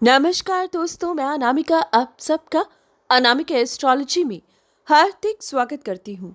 नमस्कार दोस्तों, मैं अनामिका आप सबका अनामिका एस्ट्रोलॉजी में हार्दिक स्वागत करती हूँ।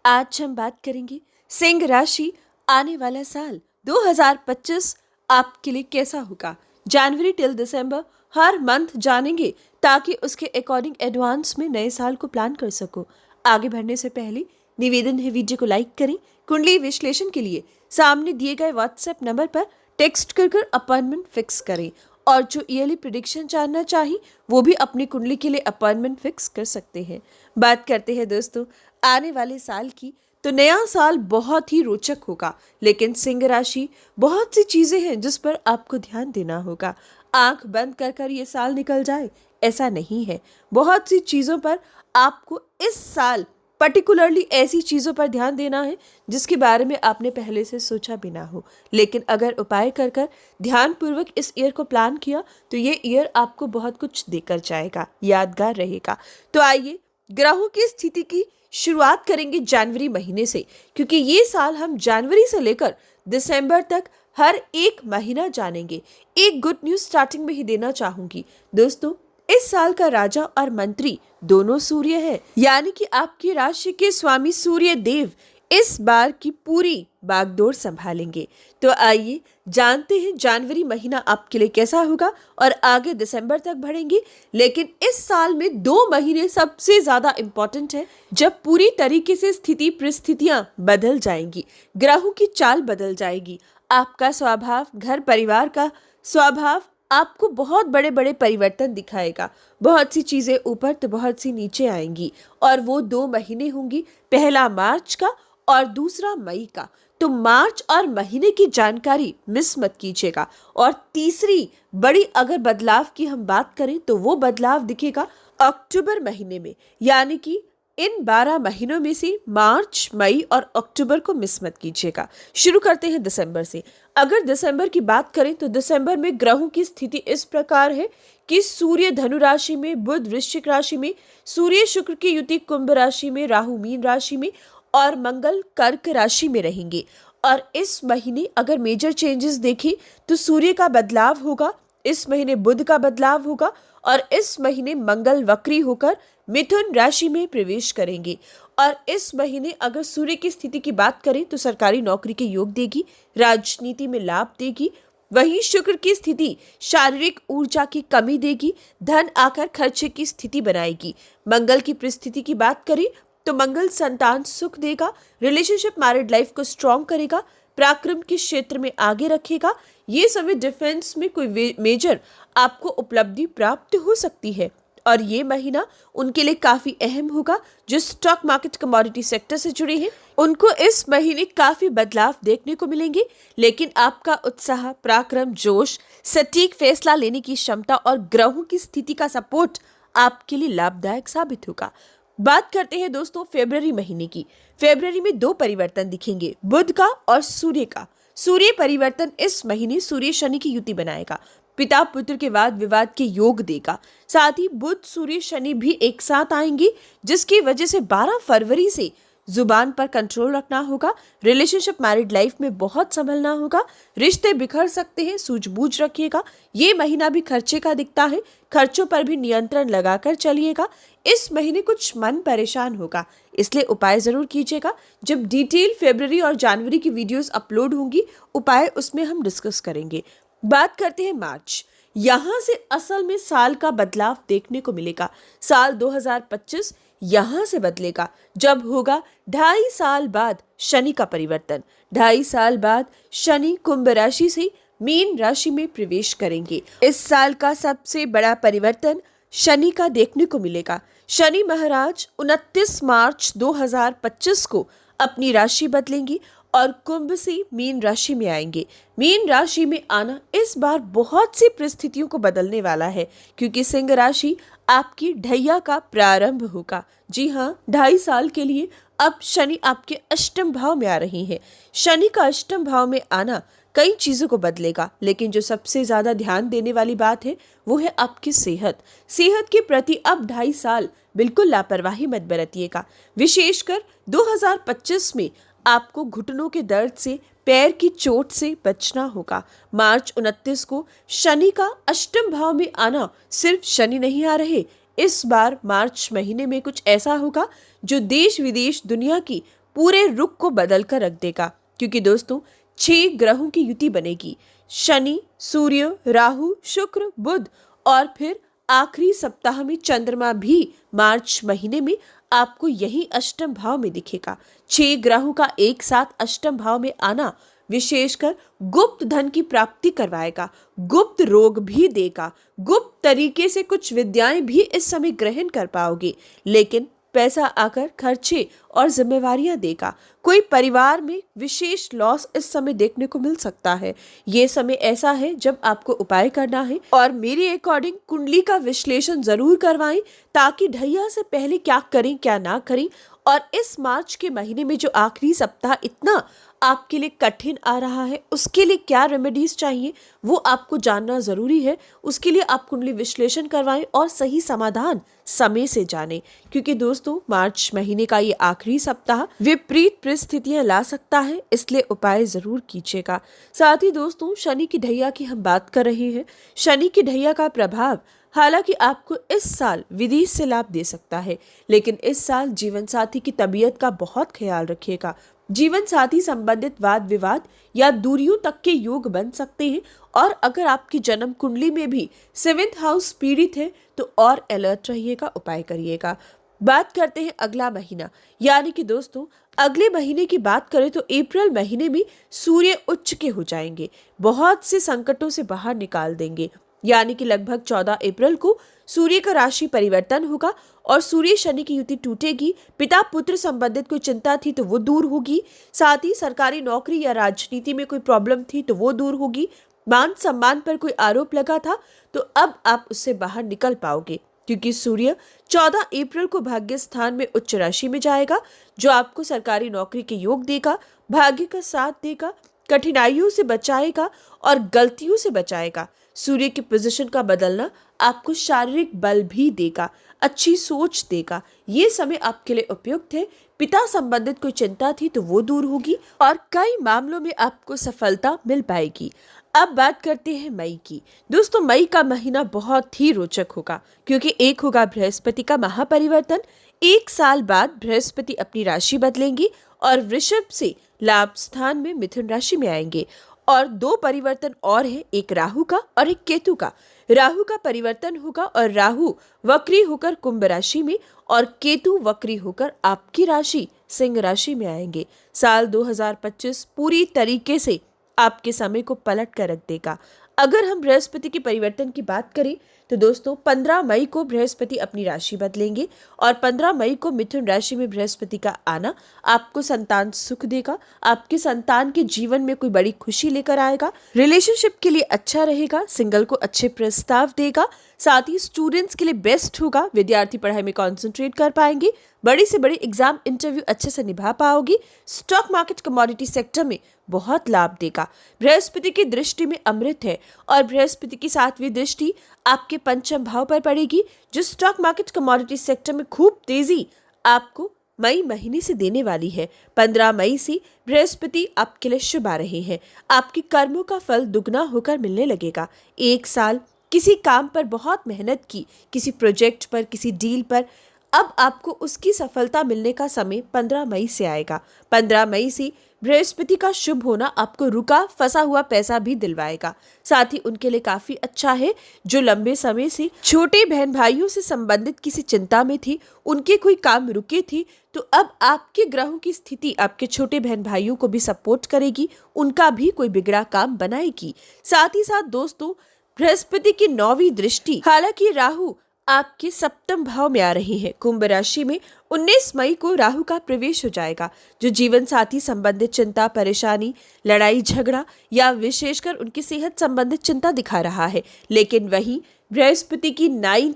आज हम बात करेंगे सिंह राशि आने वाला साल 2025 आपके लिए कैसा होगा। जनवरी टिल दिसंबर हर मंथ जानेंगे ताकि उसके अकॉर्डिंग एडवांस में नए साल को प्लान कर सको। आगे बढ़ने से पहले निवेदन है, वीडियो को लाइक करें। कुंडली विश्लेषण के लिए सामने दिए गए व्हाट्सएप नंबर पर टेक्स्ट कर अपॉइंटमेंट फिक्स करें और जो ईयरली प्रिडिक्शन जानना चाहिए वो भी अपनी कुंडली के लिए अपॉइंटमेंट फिक्स कर सकते हैं। बात करते हैं दोस्तों आने वाले साल की, तो नया साल बहुत ही रोचक होगा, लेकिन सिंह राशि बहुत सी चीजें हैं जिस पर आपको ध्यान देना होगा। आंख बंद कर ये साल निकल जाए ऐसा नहीं है। बहुत सी चीजों पर आपको इस साल पर्टिकुलरली ऐसी चीज़ों पर ध्यान देना है जिसके बारे में आपने पहले से सोचा भी ना हो, लेकिन अगर उपाय कर ध्यानपूर्वक इस ईयर को प्लान किया तो ये ईयर आपको बहुत कुछ देकर जाएगा, यादगार रहेगा। तो आइए ग्रहों की स्थिति की शुरुआत करेंगे जनवरी महीने से, क्योंकि ये साल हम जनवरी से लेकर दिसंबर तक हर एक महीना जानेंगे। एक गुड न्यूज स्टार्टिंग में ही देना चाहूंगी दोस्तों, इस साल का राजा और मंत्री दोनों सूर्य है, यानी कि आपकी राशि के स्वामी सूर्य देव इस बार की पूरी बागडोर संभालेंगे। तो आइए जानते हैं जनवरी महीना आपके लिए कैसा होगा और आगे दिसंबर तक बढ़ेंगे। लेकिन इस साल में 2 महीने सबसे ज्यादा इंपॉर्टेंट है, जब पूरी तरीके से स्थिति परिस्थितियां बदल जाएंगी, ग्रहों की चाल बदल जाएगी। आपका स्वभाव, घर परिवार का स्वभाव आपको बहुत बड़े बड़े परिवर्तन दिखाएगा। बहुत सी चीजें ऊपर तो बहुत सी नीचे आएंगी और वो 2 महीने होंगी, पहला मार्च का और दूसरा मई का। तो मार्च और महीने की जानकारी मिस मत कीजिएगा। और तीसरी बड़ी अगर बदलाव की हम बात करें तो वो बदलाव दिखेगा अक्टूबर महीने में, यानी कि इन 12 महीनों में से मार्च, मई और अक्टूबर को मिस मत कीजिएगा। शुरू करते हैं दिसंबर से। अगर दिसंबर की बात करें तो दिसंबर में ग्रहों की स्थिति इस प्रकार है कि सूर्य धनु राशि में, बुध वृश्चिक राशि में, सूर्य शुक्र की युति कुंभ राशि में, राहु मीन राशि में और मंगल कर्क राशि में रहेंगे। और इस महीने अगर मेजर चेंजेस देखें तो सूर्य का बदलाव होगा, इस महीने बुध का बदलाव होगा और इस महीने मंगल वक्री होकर मिथुन राशि में प्रवेश करेंगे। और इस महीने अगर सूर्य की स्थिति की बात करें तो सरकारी नौकरी के योग देगी, राजनीति में लाभ देगी। वहीं शुक्र की स्थिति शारीरिक ऊर्जा की कमी देगी, धन आकर खर्चे की स्थिति बनाएगी। मंगल की परिस्थिति की बात करें तो मंगल संतान सुख देगा, रिलेशनशिप मैरिड लाइफ को स्ट्रॉन्ग करेगा, पराक्रम के क्षेत्र में आगे रखेगा। ये समय डिफेंस में कोई मेजर आपको उपलब्धि प्राप्त हो सकती है और ये महीना उनके लिए काफी अहम होगा जो स्टॉक मार्केट कमोडिटी सेक्टर से जुड़े हैं। उनको इस महीने काफी बदलाव देखने को मिलेंगे, लेकिन आपका उत्साह, पराक्रम, जोश, सटीक फैसला लेने की क्षमता और ग्रहों की स्थिति का सपोर्ट आपके लिए लाभदायक साबित होगा। बात करते हैं दोस्तों फरवरी महीने की। फरवरी में 2 परिवर्तन दिखेंगे, बुध का और सूर्य का। सूर्य परिवर्तन इस महीने सूर्य शनि की युति बनाएगा, पिता पुत्र के वाद विवाद के योग देगा। साथ ही बुध सूर्य शनि भी एक साथ आएंगे, जिसकी वजह से 12 फरवरी से जुबान पर कंट्रोल रखना होगा। रिलेशनशिप मैरिड लाइफ में बहुत संभलना होगा, रिश्ते बिखर सकते हैं, सूझबूझ रखिएगा। ये महीना भी खर्चे का दिखता है, खर्चों पर भी नियंत्रण लगाकर चलिएगा। इस महीने कुछ मन परेशान होगा, इसलिए उपाय जरूर कीजिएगा। जब डिटेल फरवरी और जनवरी की वीडियोस अपलोड होंगी, उपाय उसमें हम डिस्कस करेंगे। बात करते हैं मार्च। यहां से असल में साल का बदलाव देखने को मिलेगा। साल 2025 यहां से बदलेगा जब होगा 2.5 साल बाद शनि का परिवर्तन। 2.5 साल बाद शनि कुंभ राशि से मीन राशि में प्रवेश करेंगे। इस साल का सबसे बड़ा परिवर्तन शनि का देखने को मिलेगा। शनि महाराज 29 मार्च 2025 को अपनी राशि बदलेंगी और कुंभ से मीन राशि में आएंगे। मीन राशि में आना इस बार बहुत सी परिस्थितियों को बदलने वाला है, क्योंकि सिंह राशि आपकी ढैया का प्रारंभ होगा। जी हाँ, 2.5 साल के लिए अब शनि आपके अष्टम भाव में आ रही है। शनि का अष्टम भाव में आना कई चीजों को बदलेगा, लेकिन जो सबसे ज्यादा ध्यान देने वाली बात है वो है आपकी सेहत। सेहत के प्रति अब 2.5 साल बिल्कुल लापरवाही मत बरतिएगा। विशेषकर 2025 में आपको घुटनों के दर्द से पैर की चोट से बचना होगा। मार्च 29 को शनि का अष्टम भाव में आना, सिर्फ शनि नहीं आ रहे, इस बार मार्च महीने में कुछ ऐसा होगा जो देश विदेश दुनिया की पूरे रुख को बदल कर रख देगा। क्योंकि दोस्तों 6 ग्रहों की युति बनेगी, शनि, सूर्य, राहु, शुक्र, बुध, और फिर आखिरी सप्ताह में चंद्रमा भी मार्च महीने में आपको यही अष्टम भाव में दिखेगा। 6 ग्रहों का एक साथ अष्टम भाव में आना विशेषकर गुप्त धन की प्राप्ति करवाएगा, गुप्त रोग भी देगा, गुप्त तरीके से कुछ विद्याएं भी इस समय ग्रहण कर पाओगे, लेकिन पैसा आकर खर्चे और जिम्मेवारियां देगा। कोई परिवार में विशेष लॉस इस समय देखने को मिल सकता है। ये समय ऐसा है जब आपको उपाय करना है और मेरे अकॉर्डिंग कुंडली का विश्लेषण जरूर करवाएं, ताकि ढैया से पहले क्या करें क्या ना करें। और इस मार्च के महीने में जो आखिरी सप्ताह इतना आपके लिए कठिन आ रहा है, उसके लिए क्या रेमेडीज चाहिए वो आपको जानना जरूरी है। उसके लिए आप कुंडली विश्लेषण करवाएं और सही समाधान समय से जानें, क्योंकि दोस्तों मार्च महीने का ये आखिरी सप्ताह विपरीत परिस्थितियां ला सकता है, इसलिए उपाय जरूर कीजिएगा। साथ ही दोस्तों शनि की ढैया की हम बात कर रहे हैं। शनि की ढैया का प्रभाव हालांकि आपको इस साल विदेश से लाभ दे सकता है, लेकिन इस साल जीवन साथी की तबीयत का बहुत ख्याल रखिएगा। जीवन साथी संबंधित वाद विवाद या दूरियों तक के योग बन सकते हैं, और अगर आपकी जन्म कुंडली में भी 7th हाउस पीड़ित है तो और अलर्ट रहिएगा, उपाय करिएगा। बात करते हैं अगला महीना, यानी कि दोस्तों अगले महीने की बात करें तो अप्रैल महीने में सूर्य उच्च के हो जाएंगे, बहुत से संकटों से बाहर निकाल देंगे। यानी कि लगभग 14 अप्रैल को सूर्य का राशि परिवर्तन होगा और सूर्य शनि की युति टूटेगी। पिता पुत्र संबंधित कोई चिंता थी तो वो दूर होगी, साथ ही सरकारी नौकरी या राजनीति में कोई प्रॉब्लम थी तो वो दूर होगी। मान सम्मान पर कोई आरोप लगा था तो अब आप उससे बाहर निकल पाओगे, क्योंकि सूर्य 14 अप्रैल को भाग्य स्थान में उच्च राशि में जाएगा, जो आपको सरकारी नौकरी के योग देगा, भाग्य का साथ देगा, कठिनाइयों से बचाएगा और गलतियों से बचाएगा। सूर्य की पोजीशन का बदलना आपको शारीरिक बल भी देगा, अच्छी सोच देगा। ये समय आपके लिए उपयुक्त है। पिता संबंधित कोई चिंता थी तो वो दूर होगी और कई मामलों में आपको सफलता मिल पाएगी। अब बात करते हैं मई की। दोस्तों मई का महीना बहुत ही रोचक होगा, क्योंकि एक होगा बृहस्पति का महापरिवर्तन। 1 साल बाद बृहस्पति अपनी राशि बदलेंगी और वृषभ से लाभ स्थान में मिथुन राशि में आएंगे। और 2 परिवर्तन और है, एक राहु का और एक केतु का। राहु का परिवर्तन होगा और राहु वक्री होकर कुंभ राशि में और केतु वक्री होकर आपकी राशि सिंह राशि में आएंगे। साल 2025 पूरी तरीके से आपके समय को पलट कर रख देगा। अगर हम बृहस्पति के परिवर्तन की बात करें तो दोस्तों 15 मई को बृहस्पति अपनी राशि बदलेंगे और 15 मई को मिथुन राशि में बृहस्पति का आना आपको संतान सुख देगा। आपके संतान के जीवन में कोई बड़ी खुशी लेकर आएगा, रिलेशनशिप के लिए अच्छा रहेगा, सिंगल को अच्छे प्रस्ताव देगा, साथ ही स्टूडेंट्स के लिए बेस्ट होगा। विद्यार्थी पढ़ाई में कॉन्सेंट्रेट कर पाएंगे, बड़ी से बड़ी एग्जाम इंटरव्यू अच्छे से निभा पाओगी। स्टॉक मार्केट कमोडिटी सेक्टर में बहुत लाभ देगा। बृहस्पति की दृष्टि में अमृत है और बृहस्पति की 7वीं दृष्टि आपके पंचम भाव पर पड़ेगी, जो स्टॉक मार्केट कमोडिटी सेक्टर में खूब तेजी आपको मई महीने से देने वाली है। 15 मई से बृहस्पति आपके लिए शुभ आ रहे हैं। आपके कर्मों का फल दुगना होकर मिलने लगेगा। 1 साल किसी काम पर बहुत मेहनत की, किसी प्रोजेक्ट पर, किसी डील पर, अब आपको उसकी सफलता मिलने का समय 15 मई से आएगा। 15 मई से बृहस्पति का शुभ होना आपको रुका फंसा हुआ पैसा भी दिलवाएगा। साथ ही उनके लिए काफी अच्छा है जो लंबे समय से छोटे बहन भाइयों से संबंधित किसी चिंता में थी, उनके कोई काम रुके थी, तो अब आपके ग्रहों की स्थिति आपके छोटे बहन भाइयों को भी सपोर्ट करेगी, उनका भी कोई बिगड़ा काम बनाएगी। साथ ही साथ दोस्तों बृहस्पति की 9वीं दृष्टि, हालांकि राहु आपके सप्तम भाव में आ रही है। कुंभ राशि में 19 मई को राहु का प्रवेश हो जाएगा, जो जीवन साथी संबंधित चिंता, परेशानी, लड़ाई झगड़ा या विशेषकर उनकी सेहत संबंधित चिंता दिखा रहा है। लेकिन वहीं बृहस्पति की 9वीं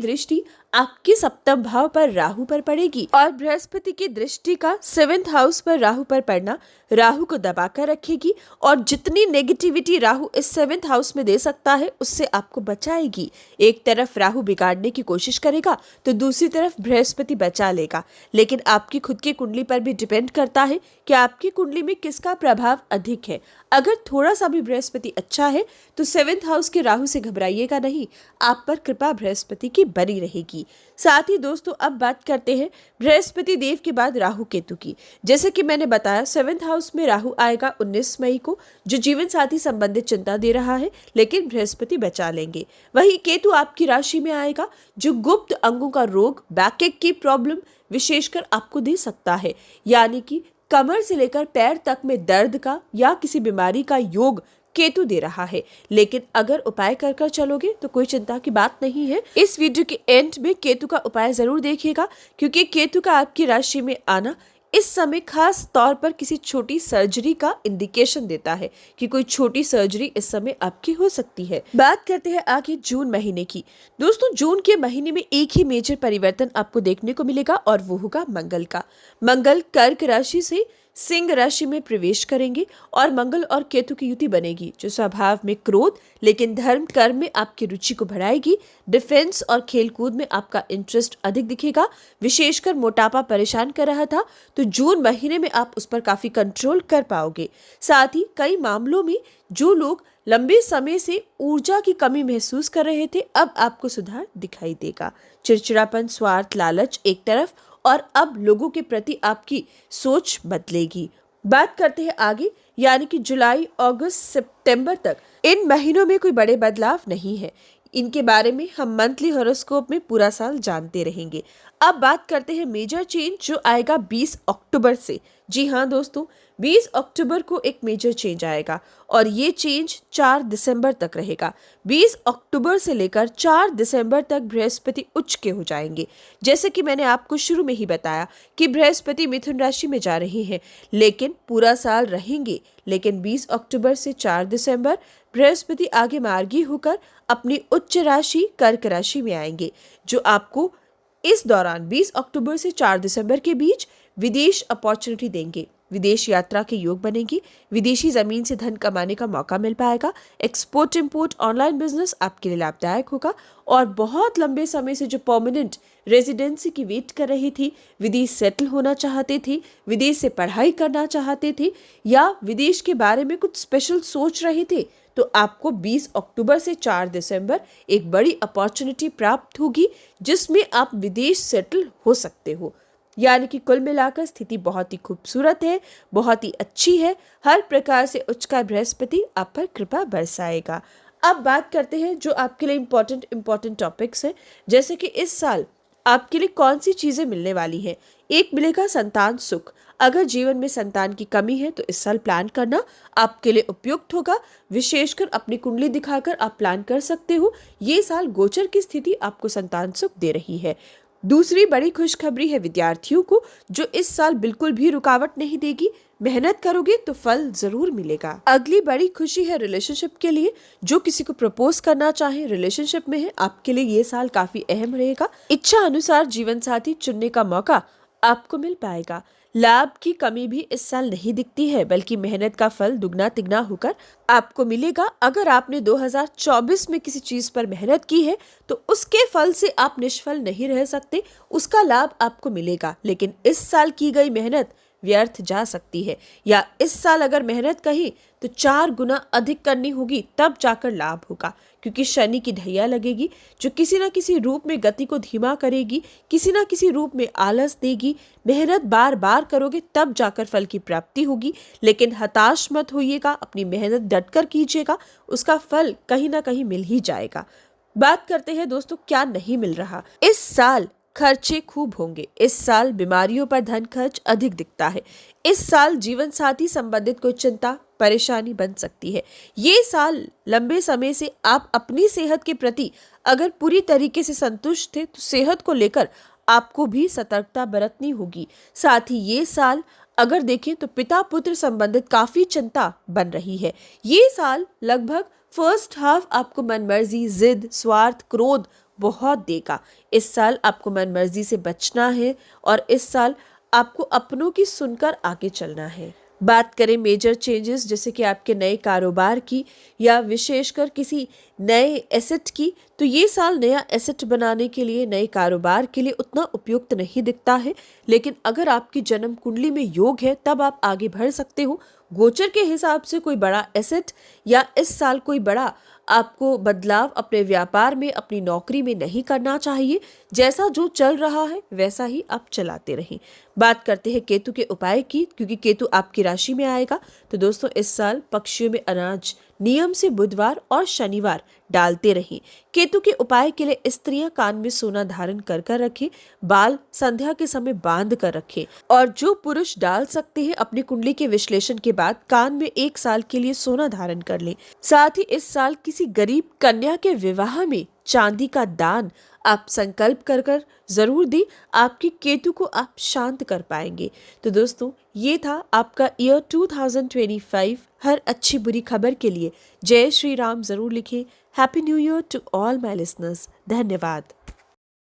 दृष्टि आपके सप्तम भाव पर राहु पर पड़ेगी और बृहस्पति की दृष्टि का 7th हाउस पर राहु पर पड़ना राहु को दबाकर रखेगी और जितनी नेगेटिविटी राहु इस 7th हाउस में दे सकता है उससे आपको बचाएगी। एक तरफ राहु बिगाड़ने की कोशिश करेगा तो दूसरी तरफ बृहस्पति बचा लेगा, लेकिन आपकी खुद की कुंडली पर भी डिपेंड करता है कि आपकी कुंडली में किसका प्रभाव अधिक है। अगर थोड़ा सा भी बृहस्पति अच्छा है तो 7th हाउस के राहु से घबराइएगा नहीं, आप पर कृपा बृहस्पति की बनी रहेगी। साथ ही दोस्तों अब बात करते हैं बृहस्पति देव के बाद राहु केतु की। जैसे कि मैंने बताया 7th हाउस में राहु आएगा 19 मई को, जो जीवन साथी संबंधित चिंता दे रहा है, लेकिन बृहस्पति बचा लेंगे। वही केतु आपकी राशि में आएगा जो गुप्त अंगों का रोग, बैकएक की प्रॉब्लम विशेषकर आपको दे सकता है, यानी कि कमर से लेकर पैर तक में दर्द का या किसी बीमारी का योग केतु दे रहा है। लेकिन अगर उपाय कर कर चलोगे तो कोई चिंता की बात नहीं है। इस वीडियो के एंड में केतु का उपाय जरूर देखिएगा, क्योंकि केतु का आपकी राशि में आना इस समय खास तौर पर किसी छोटी सर्जरी का इंडिकेशन देता है कि कोई छोटी सर्जरी इस समय आपकी हो सकती है। बात करते हैं आगे जून महीने की। दोस्तों जून के महीने में एक ही मेजर परिवर्तन आपको देखने को मिलेगा और वो होगा मंगल का। मंगल कर्क राशि से सिंह राशि में प्रवेश करेंगे और मंगल और केतु की युति बनेगी जो स्वभाव में क्रोध लेकिन धर्म कर्म में आपकी रुचि को बढ़ाएगी। डिफेंस और खेलकूद में आपका इंटरेस्ट अधिक दिखेगा। विशेषकर मोटापा परेशान कर रहा था तो जून महीने में आप उस पर काफी कंट्रोल कर पाओगे। साथ ही कई मामलों में जो लोग लंबे समय से ऊर्जा की कमी महसूस कर रहे थे अब आपको सुधार दिखाई देगा। चिड़चिड़ापन, स्वार्थ, लालच एक तरफ और अब लोगों के प्रति आपकी सोच बदलेगी। बात करते हैं आगे, यानी कि जुलाई, अगस्त, सितंबर तक इन महीनों में कोई बड़े बदलाव नहीं है। इनके बारे में हम मंथली हॉरोस्कोप में पूरा साल जानते रहेंगे। अब बात करते हैं मेजर चेंज जो आएगा 20 अक्टूबर से। जी हाँ दोस्तों, 20 अक्टूबर को एक मेजर चेंज आएगा और ये चेंज 4 दिसंबर तक रहेगा। 20 अक्टूबर से लेकर 4 दिसंबर तक बृहस्पति उच्च के हो जाएंगे। जैसे कि मैंने आपको शुरू में ही बताया कि बृहस्पति मिथुन राशि में जा रहे हैं, लेकिन पूरा साल रहेंगे। लेकिन 20 अक्टूबर से 4 दिसंबर बृहस्पति आगे मार्गी होकर अपनी उच्च राशि कर्क राशि में आएंगे, जो आपको इस दौरान 20 अक्टूबर से 4 दिसंबर के बीच विदेश अपॉर्चुनिटी देंगे। विदेश यात्रा के योग बनेगी। विदेशी जमीन से धन कमाने का मौका मिल पाएगा। एक्सपोर्ट इंपोर्ट ऑनलाइन बिजनेस आपके लिए लाभदायक होगा और बहुत लंबे समय से जो परमानेंट रेजिडेंसी की वेट कर रही थी, विदेश सेटल होना चाहते थे, विदेश से पढ़ाई करना चाहते थे या विदेश के बारे में कुछ स्पेशल सोच रहे थे, तो आपको 20 अक्टूबर से 4 दिसंबर एक बड़ी अपॉर्चुनिटी प्राप्त होगी जिसमें आप विदेश सेटल हो सकते हो। यानी कि कुल मिलाकर स्थिति बहुत ही खूबसूरत है, बहुत ही अच्छी है। हर प्रकार से उच्च का बृहस्पति आप पर कृपा बरसाएगा। अब बात करते हैं जो आपके लिए इम्पोर्टेंट टॉपिक्स हैं, जैसे कि इस साल आपके लिए कौन सी चीजें मिलने वाली हैं। एक मिलेगा संतान सुख। अगर जीवन में संतान की कमी है तो इस साल प्लान करना आपके लिए उपयुक्त होगा। विशेषकर अपनी कुंडली दिखाकर आप प्लान कर सकते हो। ये साल गोचर की स्थिति आपको संतान सुख दे रही है। दूसरी बड़ी खुशखबरी है विद्यार्थियों को, जो इस साल बिल्कुल भी रुकावट नहीं देगी। मेहनत करोगे तो फल जरूर मिलेगा। अगली बड़ी खुशी है रिलेशनशिप के लिए। जो किसी को प्रपोज करना चाहे, रिलेशनशिप में है, आपके लिए ये साल काफी अहम रहेगा। इच्छा अनुसार जीवन साथी चुनने का मौका आपको मिल पाएगा। लाभ की कमी भी इस साल नहीं दिखती है, बल्कि मेहनत का फल दुगना तिगना होकर आपको मिलेगा। अगर आपने 2024 में किसी चीज पर मेहनत की है तो उसके फल से आप निष्फल नहीं रह सकते, उसका लाभ आपको मिलेगा। लेकिन इस साल की गई मेहनत व्यर्थ जा सकती है, या इस साल अगर मेहनत कही तो 4 गुना अधिक करनी होगी, तब जाकर लाभ होगा। क्योंकि शनि की ढैया लगेगी जो किसी न किसी रूप में गति को धीमा करेगी, किसी न किसी रूप में आलस देगी। मेहनत बार बार करोगे तब जाकर फल की प्राप्ति होगी। लेकिन हताश मत होइएगा, अपनी मेहनत डटकर कीजिएगा, उसका फल कहीं ना कहीं मिल ही जाएगा। बात करते हैं दोस्तों क्या नहीं मिल रहा। इस साल खर्चे खूब होंगे। इस साल बीमारियों पर धन खर्च अधिक दिखता है। इस साल जीवन साथी संबंधित कोई चिंता परेशानी बन सकती है। ये साल लंबे समय से आप अपनी सेहत के प्रति अगर पूरी तरीके से संतुष्ट थे तो सेहत को लेकर आपको भी सतर्कता बरतनी होगी। साथ ही ये साल अगर देखें तो पिता पुत्र संबंधित काफी चिंता बन रही है। ये साल लगभग फर्स्ट हाफ आपको मनमर्जी, जिद, स्वार्थ, क्रोध बहुत देगा। इस साल आपको मनमर्जी से बचना है और इस साल आपको अपनों की सुनकर आगे चलना है। बात करें मेजर चेंजेस जैसे कि आपके नए कारोबार की या विशेषकर किसी नए एसेट की, तो ये साल नया एसेट बनाने के लिए, नए कारोबार के लिए उतना उपयुक्त नहीं दिखता है। लेकिन अगर आपकी जन्म कुंडली में योग है तब आप आगे बढ़ सकते हो। गोचर के हिसाब से कोई बड़ा एसेट या इस साल कोई बड़ा आपको बदलाव अपने व्यापार में, अपनी नौकरी में नहीं करना चाहिए। जैसा जो चल रहा है वैसा ही आप चलाते रहें। बात करते हैं केतु के उपाय की, क्योंकि केतु आपकी राशि में आएगा। तो दोस्तों इस साल पक्षियों में अनाज नियम से बुधवार और शनिवार डालते रहें। केतु के उपाय के लिए स्त्रियां कान में सोना धारण कर कर रखें, बाल संध्या के समय बांध कर रखें, और जो पुरुष डाल सकते हैं अपनी कुंडली के विश्लेषण के बाद कान में 1 साल के लिए सोना धारण कर लें। साथ ही इस साल किसी गरीब कन्या के विवाह में चांदी का दान आप संकल्प कर कर जरूर दें। आपके केतु को आप शांत कर पाएंगे। तो दोस्तों ये था आपका ईयर 2025। हर अच्छी बुरी खबर के लिए जय श्री राम जरूर लिखें। Happy new year to all my listeners. धन्यवाद।